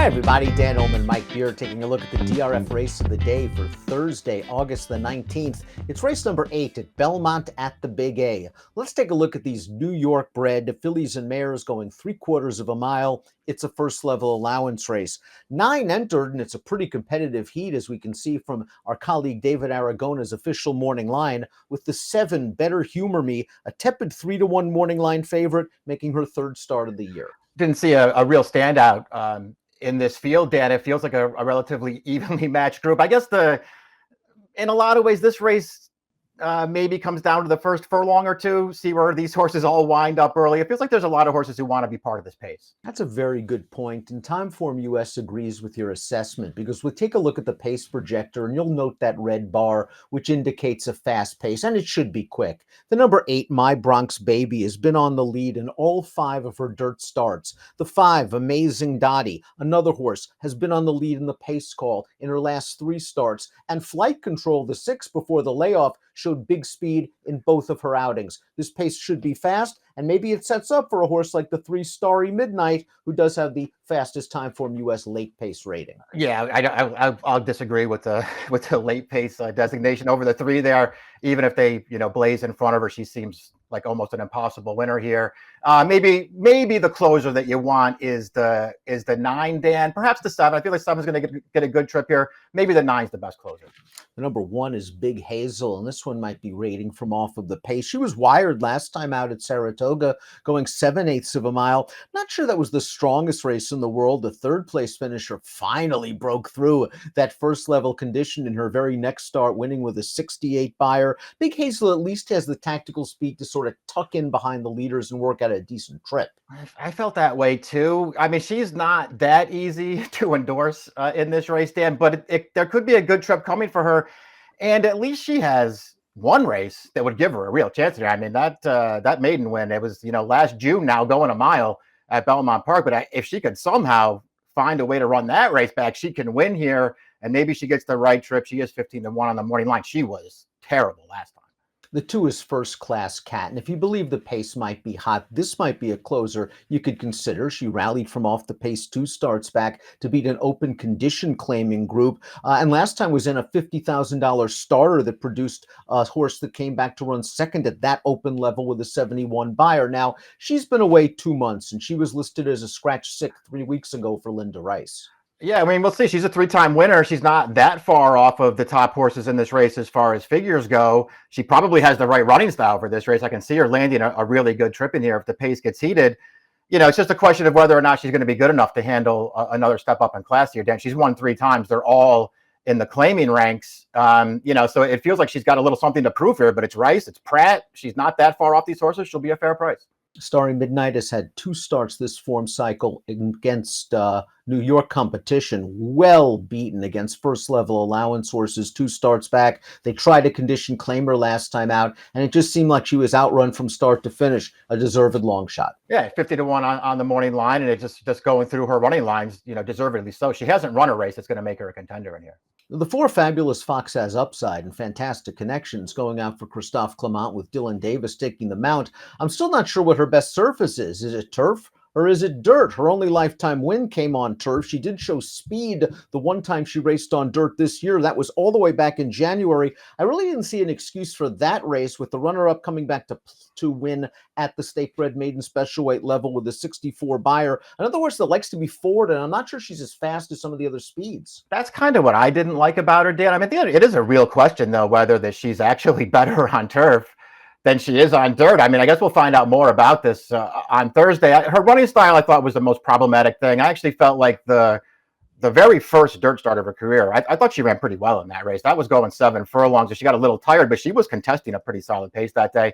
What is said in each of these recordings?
Hi everybody, Dan Illman and Mike Beer taking a look at the DRF race of the day for Thursday, August the 19th. It's race number 8 at Belmont at the Big A. Let's take a look at these New York bred fillies and mares going 3/4 of a mile. It's a first level allowance race. 9 entered, and it's a pretty competitive heat, as we can see from our colleague David Aragona's official morning line, with the 7 Better Humor Me, a tepid 3-1 morning line favorite, making her third start of the year. Didn't see a real standout in this field, Dan. It feels like a relatively evenly matched group. I guess in a lot of ways, this race maybe comes down to the first furlong or two, see where these horses all wind up early. It feels like there's a lot of horses who want to be part of this pace. That's a very good point, and Timeform US agrees with your assessment, because we'll take a look at the pace projector and you'll note that red bar, which indicates a fast pace, and it should be quick. The number 8, My Bronx Baby, has been on the lead in all 5 of her dirt starts. The 5, Amazing Dottie, another horse, has been on the lead in the pace call in her last 3 starts, and Flight Control, the 6 before the layoff, showed big speed in both of her outings. This pace should be fast, and maybe it sets up for a horse like the 3 Starry Midnight, who does have the fastest Timeform US late pace rating. Yeah, I'll disagree with the late pace designation over the 3 there. Even if they blaze in front of her, she seems like almost an impossible winner here. Maybe the closer that you want is the 9, Dan. Perhaps the 7. I feel like 7's going to get a good trip here. Maybe the 9's the best closer. The number 1 is Big Hazel, and this one might be rating from off of the pace. She was wired last time out at Saratoga, going 7/8 of a mile. Not sure that was the strongest race in the world. The 3rd place finisher finally broke through that first level condition in her very next start, winning with a 68 buyer. Big Hazel at least has the tactical speed to sort of tuck in behind the leaders and work out a decent trip. I felt that way too. I mean, she's not that easy to endorse in this race, Dan, but there could be a good trip coming for her. And at least she has one race that would give her a real chance here. I mean, that maiden win, it was, last June now, going a mile at Belmont Park. But if she could somehow find a way to run that race back, she can win here. And maybe she gets the right trip. She is 15-1 on the morning line. She was terrible last time. The 2 is First Class Cat, and if you believe the pace might be hot, this might be a closer you could consider. She rallied from off the pace 2 starts back to beat an open condition claiming group, and last time was in a $50,000 starter that produced a horse that came back to run second at that open level with a 71 buyer. Now, she's been away 2 months, and she was listed as a scratch 6 3 weeks ago for Linda Rice. Yeah, I mean, we'll see. She's a 3-time winner. She's not that far off of the top horses in this race as far as figures go. She probably has the right running style for this race. I can see her landing a really good trip in here if the pace gets heated. It's just a question of whether or not she's going to be good enough to handle another step up in class here, Dan. She's won 3 times. They're all in the claiming ranks. So it feels like she's got a little something to prove here, but it's Rice, it's Pratt. She's not that far off these horses. She'll be a fair price. Starry Midnight has had 2 starts this form cycle against New York competition, well beaten against first level allowance horses 2 starts back. They tried a condition claimer last time out, and it just seemed like she was outrun from start to finish, a deserved long shot. Yeah, 50-1 on the morning line, and it just going through her running lines, deservedly so. She hasn't run a race that's going to make her a contender in here. The 4 Fabulous Fox has upside and fantastic connections, going out for Christophe Clement with Dylan Davis taking the mount. I'm still not sure what her best surface is. Is it turf or is it dirt? Her only lifetime win came on turf. She did show speed the one time she raced on dirt this year. That was all the way back in January. I really didn't see an excuse for that race, with the runner-up coming back to win at the state bred maiden special weight level with a 64 buyer. Another horse that likes to be forward, and I'm not sure she's as fast as some of the other speeds. That's kind of what I didn't like about her, Dan. I mean, it is a real question, though, whether that she's actually better on turf than she is on dirt. I mean, I guess we'll find out more about this on Thursday. Her running style, I thought, was the most problematic thing. I actually felt like the very first dirt start of her career, I thought she ran pretty well in that race. That was going 7 furlongs, so she got a little tired, but she was contesting a pretty solid pace that day.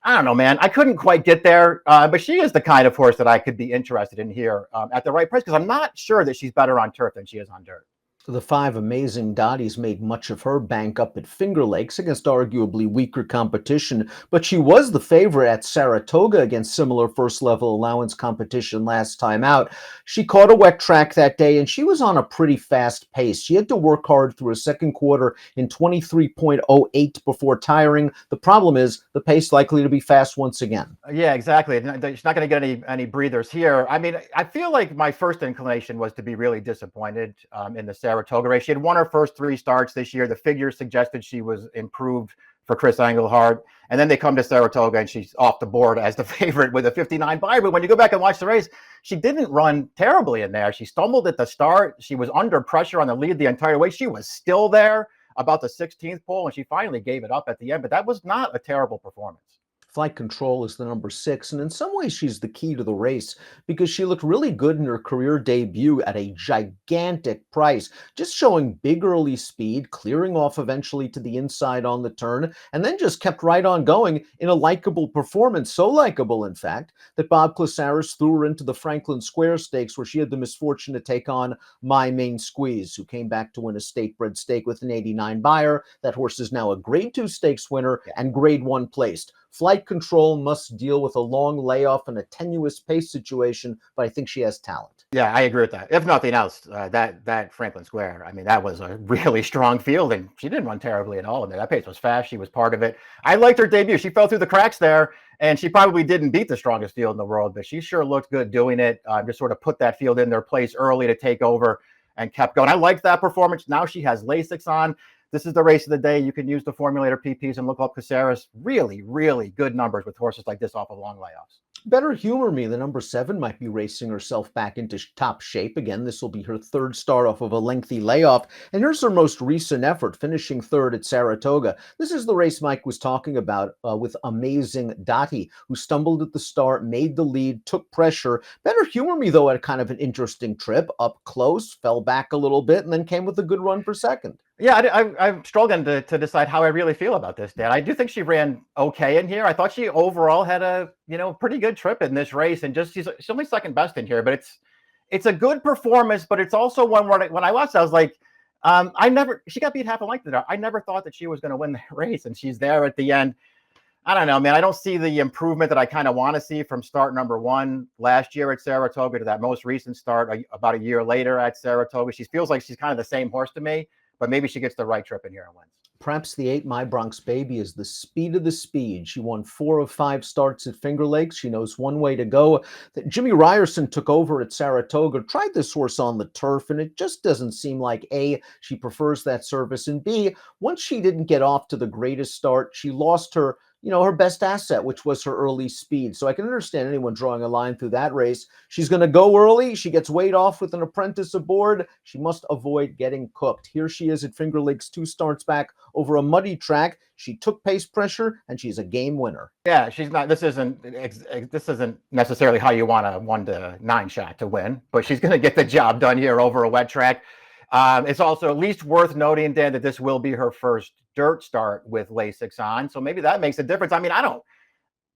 I don't know, man. I couldn't quite get there, but she is the kind of horse that I could be interested in here at the right price, because I'm not sure that she's better on turf than she is on dirt. The 5 Amazing Dotties made much of her bank up at Finger Lakes against arguably weaker competition, but she was the favorite at Saratoga against similar first level allowance competition last time out. She caught a wet track that day and she was on a pretty fast pace. She had to work hard through a second quarter in 23.08 before tiring. The problem is the pace likely to be fast once again. Yeah, exactly. She's not going to get any breathers here. I mean, I feel like my first inclination was to be really disappointed in the Saratoga race. She had won her first 3 starts this year. The figures suggested she was improved for Chris Engelhardt. And then they come to Saratoga and she's off the board as the favorite with a 59 buy. But when you go back and watch the race, she didn't run terribly in there. She stumbled at the start. She was under pressure on the lead the entire way. She was still there about the 16th pole, and she finally gave it up at the end. But that was not a terrible performance. Flight Control is the number 6, and in some ways she's the key to the race because she looked really good in her career debut at a gigantic price, just showing big early speed, clearing off eventually to the inside on the turn, and then just kept right on going in a likable performance, so likable, in fact, that Bob Clissaris threw her into the Franklin Square Stakes, where she had the misfortune to take on My Main Squeeze, who came back to win a state-bred stake with an 89 buyer. That horse is now a Grade 2 stakes winner and Grade 1 placed. Flight Control must deal with a long layoff and a tenuous pace situation, but I think she has talent. Yeah, I agree with that. If nothing else, that Franklin Square, I mean, that was a really strong field, and she didn't run terribly at all in there. That pace was fast. She was part of it. I liked her debut. She fell through the cracks there, and she probably didn't beat the strongest field in the world, but she sure looked good doing it. Just sort of put that field in their place early to take over and kept going. I liked that performance. Now she has Lasix on. This is the race of the day. You can use the formulator PPs and look up Caceres. Really, really good numbers with horses like this off of long layoffs. Better Humor Me, the number 7, might be racing herself back into top shape. Again, this will be her 3rd start off of a lengthy layoff. And here's her most recent effort, finishing 3rd at Saratoga. This is the race Mike was talking about with Amazing Dottie, who stumbled at the start, made the lead, took pressure. Better Humor Me, though, had kind of an interesting trip, up close, fell back a little bit, and then came with a good run for 2nd. Yeah, I'm struggling to decide how I really feel about this, Dan. I do think she ran okay in here. I thought she overall had a pretty good trip in this race, and she's only 2nd best in here. But it's a good performance, but it's also one where when I watched, I was like, she got beat half a length there. I never thought that she was going to win the race, and she's there at the end. I don't know, man. I don't see the improvement that I kind of want to see from start number 1 last year at Saratoga to that most recent start about a year later at Saratoga. She feels like she's kind of the same horse to me. But maybe she gets the right trip in here and wins. Perhaps the 8 My Bronx Baby is the speed of the speed. She won 4 of 5 starts at Finger Lakes. She knows one way to go. Jimmy Ryerson took over at Saratoga, tried this horse on the turf, and it just doesn't seem like A, she prefers that surface, and B, once she didn't get off to the greatest start, she lost her best asset, which was her early speed. So I can understand anyone drawing a line through that race. She's going to go early. She gets weighed off with an apprentice aboard. She must avoid getting cooked. Here she is at Finger Lakes 2 starts back over a muddy track. She took pace pressure, and she's a game winner. Yeah, she's not. This isn't necessarily how you want a 1-9 shot to win, but she's going to get the job done here over a wet track. It's also at least worth noting, Dan, that this will be her first dirt start with Lasix on. So maybe that makes a difference. I mean,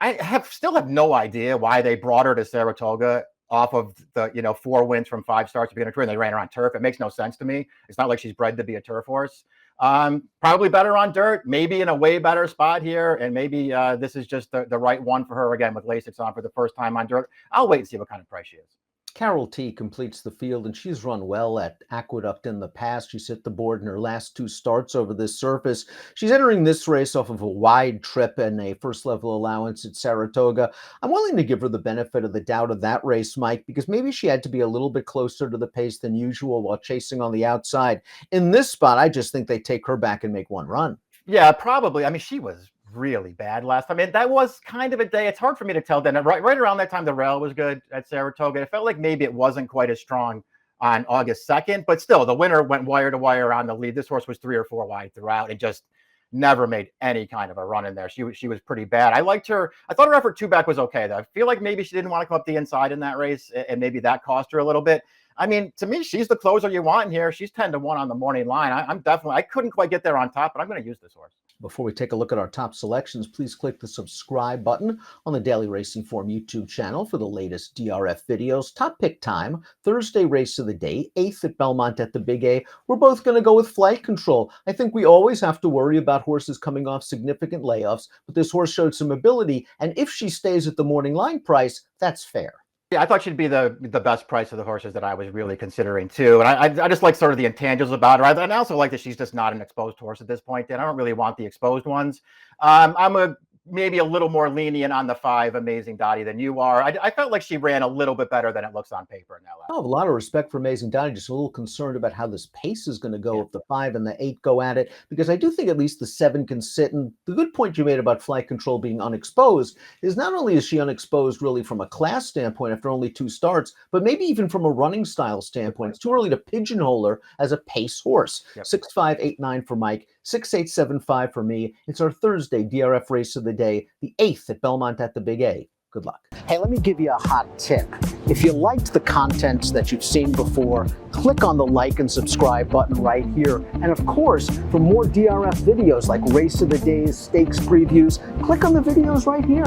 I still have no idea why they brought her to Saratoga off of the, 4 wins from 5 starts to begin her career, and they ran her on turf. It makes no sense to me. It's not like she's bred to be a turf horse. Probably better on dirt, maybe in a way better spot here. And maybe this is just the right one for her again with Lasix on for the first time on dirt. I'll wait and see what kind of price she is. Carol T completes the field, and she's run well at Aqueduct in the past. She's hit the board in her last 2 starts over this surface. She's entering this race off of a wide trip and a first-level allowance at Saratoga. I'm willing to give her the benefit of the doubt of that race, Mike, because maybe she had to be a little bit closer to the pace than usual while chasing on the outside. In this spot, I just think they take her back and make one run. Yeah, probably. I mean, she was really bad last time. I mean, that was kind of a day. It's hard for me to tell. Then right around that time, the rail was good at Saratoga. It felt like maybe it wasn't quite as strong on August 2nd, but still, the winner went wire to wire on the lead. This horse was 3 or 4 wide throughout and just never made any kind of a run in there. She was pretty bad. I liked her. I thought her effort 2 back was okay, though. I feel like maybe she didn't want to come up the inside in that race, and maybe that cost her a little bit. I mean, to me, she's the closer you want in here. She's 10-1 on the morning line. I couldn't quite get there on top, but I'm going to use this horse. Before we take a look at our top selections, please click the subscribe button on the Daily Racing Form YouTube channel for the latest DRF videos. Top pick time, Thursday race of the day, 8th at Belmont at the Big A. We're both going to go with Flight Control. I think we always have to worry about horses coming off significant layoffs, but this horse showed some ability, and if she stays at the morning line price, that's fair. Yeah, I thought she'd be the best price of the horses that I was really considering too. And I just like sort of the intangibles about her. And I also like that she's just not an exposed horse at this point. And I don't really want the exposed ones. I'm maybe a little more lenient on the 5 Amazing Dottie than you are. I felt like she ran a little bit better than it looks on paper in that I have a lot of respect for Amazing Dottie, just a little concerned about how this pace is going to go if the 5 and the 8 go at it, because I do think at least the 7 can sit. And the good point you made about Flight Control being unexposed is not only is she unexposed really from a class standpoint after only 2 starts, but maybe even from a running style standpoint. It's too early to pigeonhole her as a pace horse. 6589 for Mike, 6875 for me. It's our Thursday DRF race of the day, the 8th at Belmont at the Big A. Good luck. Hey, let me give you a hot tip. If you liked the content that you've seen before, click on the like and subscribe button right here. And of course, for more DRF videos like Race of the Days, Stakes previews, click on the videos right here.